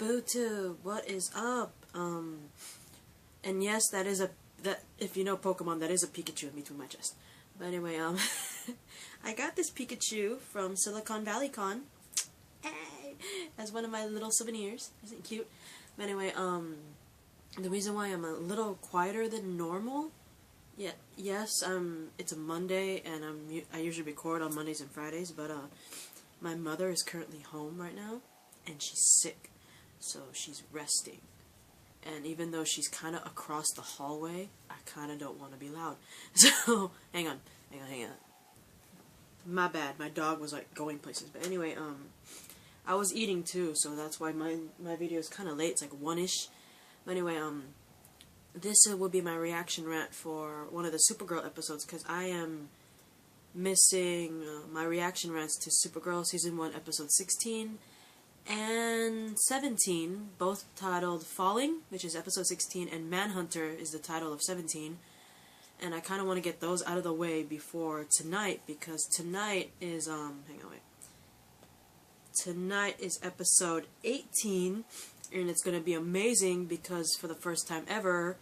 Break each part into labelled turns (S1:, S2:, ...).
S1: Bootu, what is up? And yes, that if you know Pokemon, that is a Pikachu in between my chest. But anyway, I got this Pikachu from Silicon Valley Con, as one of my little souvenirs. Isn't it cute? But anyway, the reason why I'm a little quieter than normal, yes, it's a Monday, and I usually record on Mondays and Fridays, but my mother is currently home right now, and she's sick, so she's resting. And even though she's kind of across the hallway, I kind of don't want to be loud. So, hang on. My bad, my dog was like going places. But anyway, I was eating too, so that's why my video is kind of late. It's like 1-ish. But anyway, this will be my reaction rant for one of the Supergirl episodes, because I am missing my reaction rants to Supergirl Season 1, Episode 16, and 17, both titled Falling, which is Episode 16, and Manhunter is the title of 17. And I kind of want to get those out of the way before tonight, because tonight is, Tonight is Episode 18, and it's going to be amazing, because for the first time ever,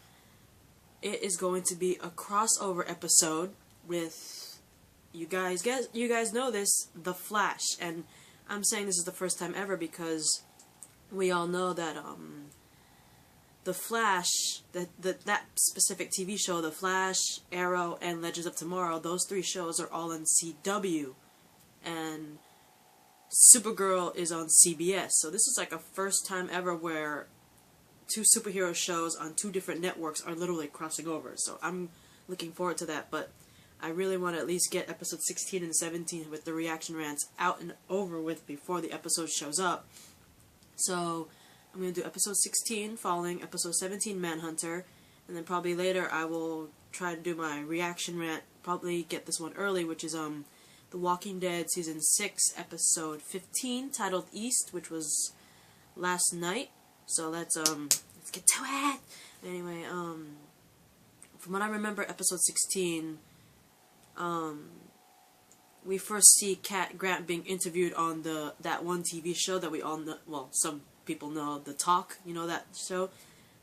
S1: it is going to be a crossover episode with, you guys know this, The Flash. And I'm saying this is the first time ever because we all know that The Flash, that specific TV show, The Flash, Arrow, and Legends of Tomorrow, those three shows are all on CW, and Supergirl is on CBS. So this is like a first time ever where two superhero shows on two different networks are literally crossing over. So I'm looking forward to that, but I really want to at least get episode 16 and 17 with the reaction rants out and over with before the episode shows up. So I'm going to do episode 16, Falling, episode 17, Manhunter, and then probably later I will try to do my reaction rant, probably get this one early, which is The Walking Dead Season 6, episode 15, titled East, which was last night. So let's get to it! Anyway, from what I remember, episode 16, we first see Cat Grant being interviewed on that one TV show that we all know, well, some people know, The Talk, you know that show?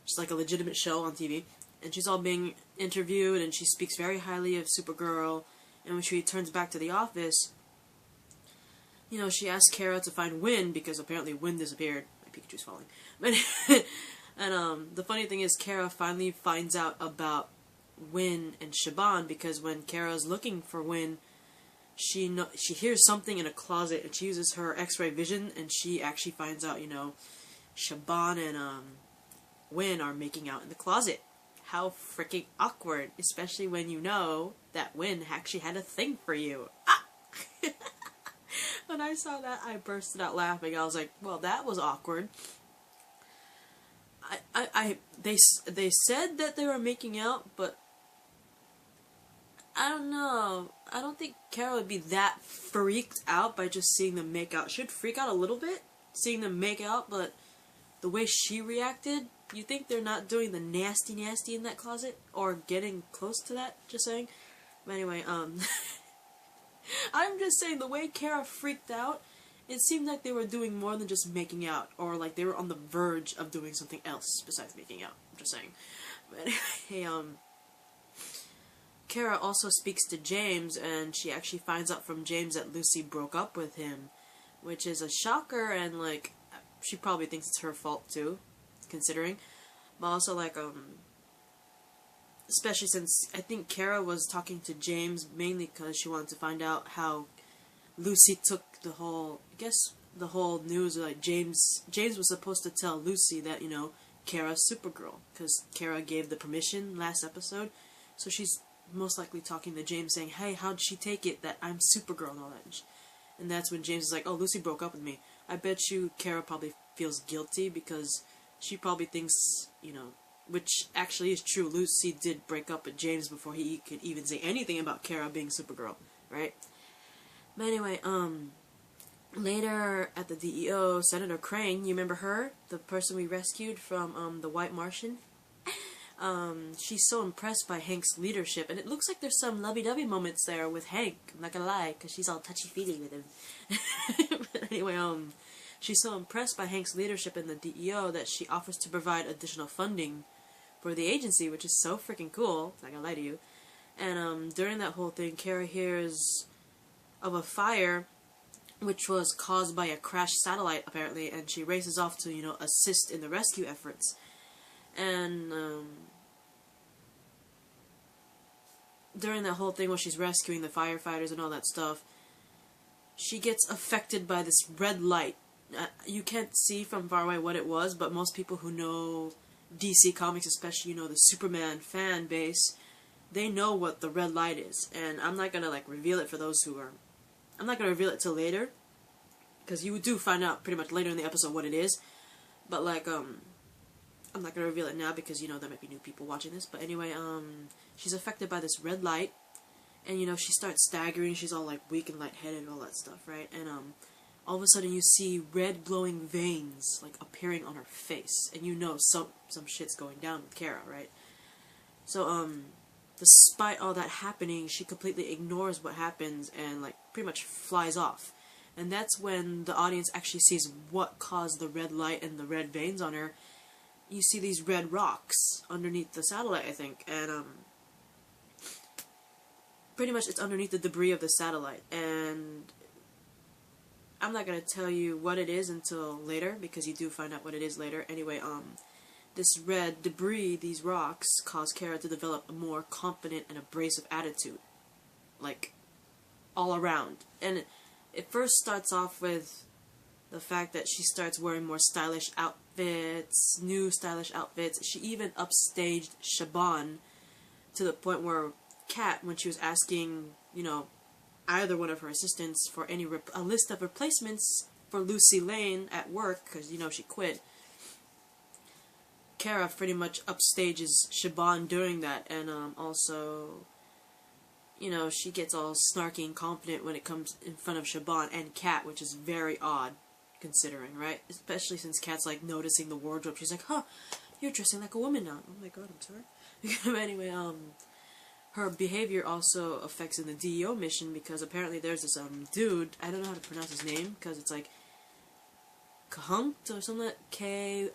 S1: It's like a legitimate show on TV. And she's all being interviewed, and she speaks very highly of Supergirl. And when she returns back to the office, you know, she asks Kara to find Wynn, because apparently Wynn disappeared. My Pikachu's falling. And the funny thing is, Kara finally finds out about Wynn and Shaban, because when Kara's looking for Wynn, she hears something in a closet, and she uses her X-ray vision, and she actually finds out, you know, Shaban and Wynn are making out in the closet. How freaking awkward, especially when you know that Wynn actually had a thing for you. Ah! When I saw that, I bursted out laughing. I was like, well, that was awkward. They said that they were making out, but I don't know. I don't think Kara would be that freaked out by just seeing them make out. She'd freak out a little bit seeing them make out, but the way she reacted, you think they're not doing the nasty in that closet? Or getting close to that, just saying. But anyway, I'm just saying, the way Kara freaked out, it seemed like they were doing more than just making out, or like they were on the verge of doing something else besides making out. I'm just saying. But anyway, Kara also speaks to James, and she actually finds out from James that Lucy broke up with him, which is a shocker, and like, she probably thinks it's her fault too, considering. But also, like, especially since I think Kara was talking to James mainly because she wanted to find out how Lucy took the whole, I guess, the whole news. Like, James was supposed to tell Lucy that, you know, Kara's Supergirl, because Kara gave the permission last episode. So she's most likely talking to James saying, hey, how'd she take it that I'm Supergirl and all that? And that's when James is like, oh, Lucy broke up with me. I bet you Kara probably feels guilty, because she probably thinks, you know, which actually is true, Lucy did break up with James before he could even say anything about Kara being Supergirl, right? But anyway, later at the DEO, Senator Crane, you remember her? The person we rescued from, the White Martian? She's so impressed by Hank's leadership, and it looks like there's some lovey-dovey moments there with Hank, I'm not gonna lie, because she's all touchy-feely with him. But anyway, she's so impressed by Hank's leadership in the DEO that she offers to provide additional funding for the agency, which is so freaking cool. Not gonna lie to you. And during that whole thing, Kara hears of a fire which was caused by a crashed satellite, apparently, and she races off to, assist in the rescue efforts. And during that whole thing while she's rescuing the firefighters and all that stuff, she gets affected by this red light. You can't see from far away what it was, but most people who know DC Comics, especially, the Superman fan base, they know what the red light is. And I'm not gonna, reveal it for those who are... I'm not gonna reveal it till later, because you do find out pretty much later in the episode what it is. But, I'm not gonna reveal it now because, there might be new people watching this. But anyway, she's affected by this red light. And, she starts staggering, she's all, weak and lightheaded and all that stuff, right? And, all of a sudden you see red glowing veins, appearing on her face. And some shit's going down with Kara, right? So, despite all that happening, she completely ignores what happens and, pretty much flies off. And that's when the audience actually sees what caused the red light and the red veins on her. You see these red rocks underneath the satellite, I think, and, pretty much it's underneath the debris of the satellite, and I'm not gonna tell you what it is until later, because you do find out what it is later. Anyway, this red debris, these rocks, cause Kara to develop a more confident and abrasive attitude, all around. And it first starts off with the fact that she starts wearing more stylish outfits, new stylish outfits. She even upstaged Shaban to the point where Kat, when she was asking, either one of her assistants for a list of replacements for Lucy Lane at work, because, she quit, Kara pretty much upstages Shaban during that, and also, she gets all snarky and confident when it comes in front of Shaban and Kat, which is very odd, considering, right? Especially since Kat's, noticing the wardrobe. She's like, huh, you're dressing like a woman now. Oh my god, I'm sorry. But anyway, her behavior also affects in the DEO mission, because apparently there's this dude, I don't know how to pronounce his name, because it's Kahund or something, K''Hund,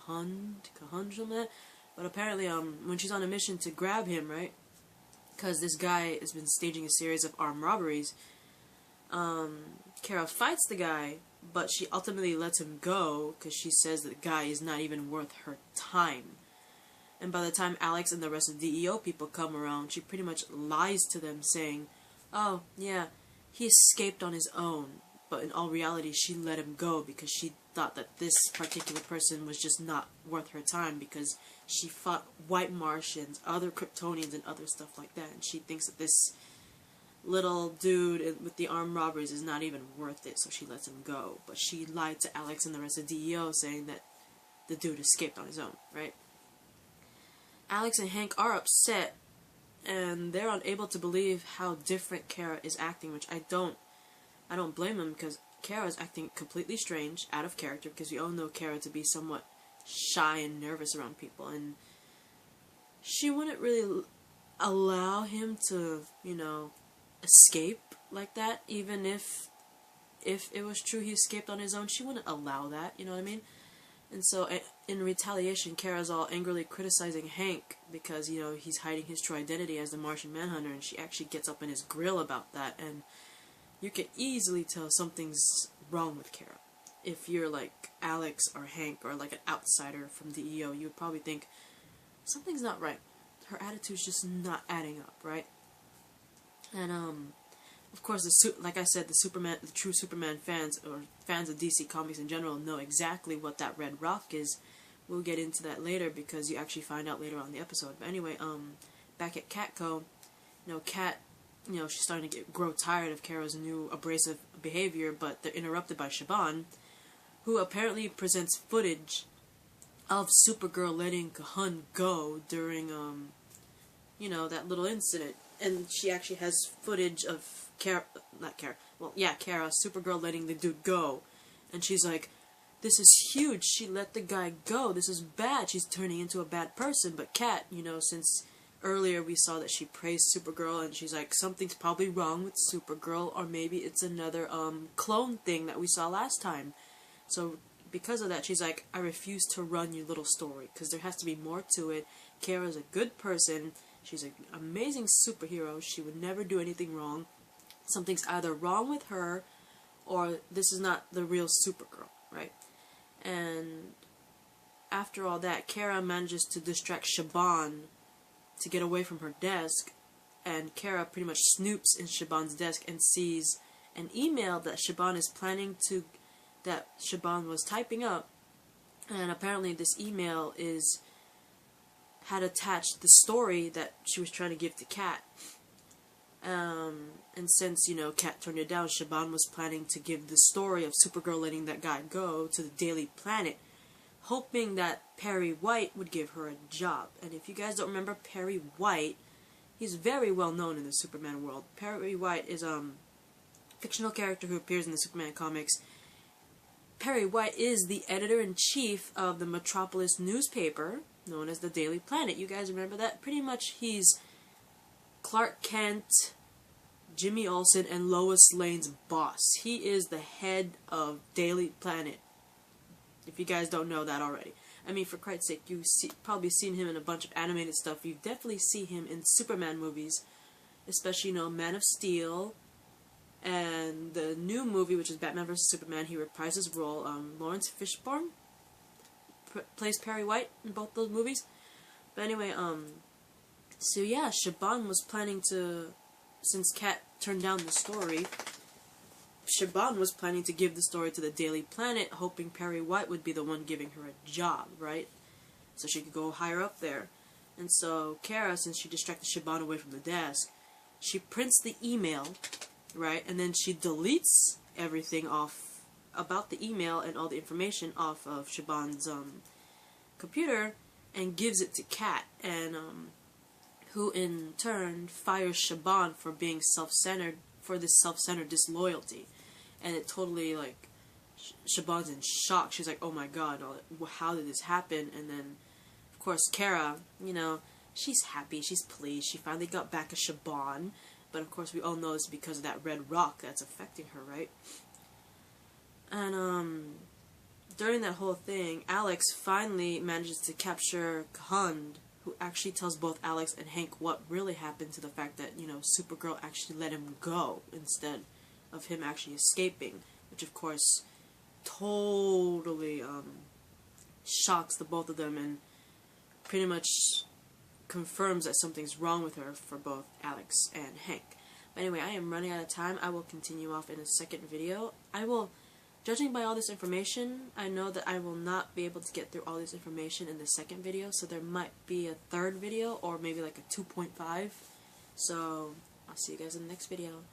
S1: Kahund, something like that. But apparently, when she's on a mission to grab him, right, because this guy has been staging a series of armed robberies, Kara fights the guy, but she ultimately lets him go, because she says that the guy is not even worth her time. And by the time Alex and the rest of the DEO people come around, she pretty much lies to them, saying, oh, yeah, he escaped on his own. But in all reality, she let him go because she thought that this particular person was just not worth her time, because she fought white Martians, other Kryptonians, and other stuff like that. And she thinks that this little dude with the armed robberies is not even worth it, so she lets him go. But she lied to Alex and the rest of the DEO, saying that the dude escaped on his own, right? Alex and Hank are upset, and they're unable to believe how different Kara is acting, which I don't blame them, because Kara is acting completely strange, out of character, because we all know Kara to be somewhat shy and nervous around people, and she wouldn't really allow him to, escape like that, even if it was true he escaped on his own. She wouldn't allow that, you know what I mean? And so, in retaliation, Kara's all angrily criticizing Hank because, he's hiding his true identity as the Martian Manhunter, and she actually gets up in his grill about that, and you can easily tell something's wrong with Kara. If you're like Alex or Hank or an outsider from the EO, you would probably think something's not right. Her attitude's just not adding up, right? And, of course, like I said, the true Superman fans, or fans of DC Comics in general, know exactly what that red rock is. We'll get into that later, because you actually find out later on in the episode. But anyway, back at Catco, Cat, she's starting to grow tired of Kara's new abrasive behavior, but they're interrupted by Shaban, who apparently presents footage of Supergirl letting Kahun go during, that little incident. And she actually has footage of Kara, Supergirl letting the dude go. And she's like, this is huge, she let the guy go, this is bad, she's turning into a bad person. But Kat, since earlier we saw that she praised Supergirl, and she's like, something's probably wrong with Supergirl, or maybe it's another clone thing that we saw last time. So because of that, she's like, I refuse to run your little story, because there has to be more to it. Kara's a good person. She's an amazing superhero. She would never do anything wrong. Something's either wrong with her, or this is not the real Supergirl, right? And after all that, Kara manages to distract Shaban to get away from her desk, and Kara pretty much snoops in Shaban's desk and sees an email that Shaban was typing up, and apparently this email had attached the story that she was trying to give to Kat. And since, Kat turned it down, Shaban was planning to give the story of Supergirl letting that guy go to the Daily Planet, hoping that Perry White would give her a job. And if you guys don't remember Perry White, he's very well known in the Superman world. Perry White is a fictional character who appears in the Superman comics. Perry White is the editor-in-chief of the Metropolis newspaper, known as the Daily Planet. You guys remember that? Pretty much he's Clark Kent, Jimmy Olsen, and Lois Lane's boss. He is the head of Daily Planet, if you guys don't know that already. I mean, for Christ's sake, you've probably seen him in a bunch of animated stuff. You definitely see him in Superman movies, especially, Man of Steel, and the new movie, which is Batman vs. Superman. He reprised his role. Lawrence Fishburne plays Perry White in both those movies. But anyway, so yeah, Shaban was planning to, since Kat turned down the story, Shaban was planning to give the story to the Daily Planet, hoping Perry White would be the one giving her a job, right? So she could go higher up there. And so Kara, since she distracted Shaban away from the desk, she prints the email, right? And then she deletes everything off about the email and all the information off of Shaban's computer and gives it to Kat, and who in turn fires Shaban for being self-centered, for this self-centered disloyalty. And it totally, Shaban's in shock. She's like, oh my god, how did this happen? And then, of course, Kara, she's happy, she's pleased, she finally got back at Shaban. But of course, we all know it's because of that red rock that's affecting her, right? And, during that whole thing, Alex finally manages to capture Khand, who actually tells both Alex and Hank what really happened to the fact that, Supergirl actually let him go instead of him actually escaping, which of course totally shocks the both of them and pretty much confirms that something's wrong with her for both Alex and Hank. But anyway, I am running out of time. I will continue off in a second video. Judging by all this information, I know that I will not be able to get through all this information in the second video, so there might be a third video, or maybe like a 2.5. So, I'll see you guys in the next video.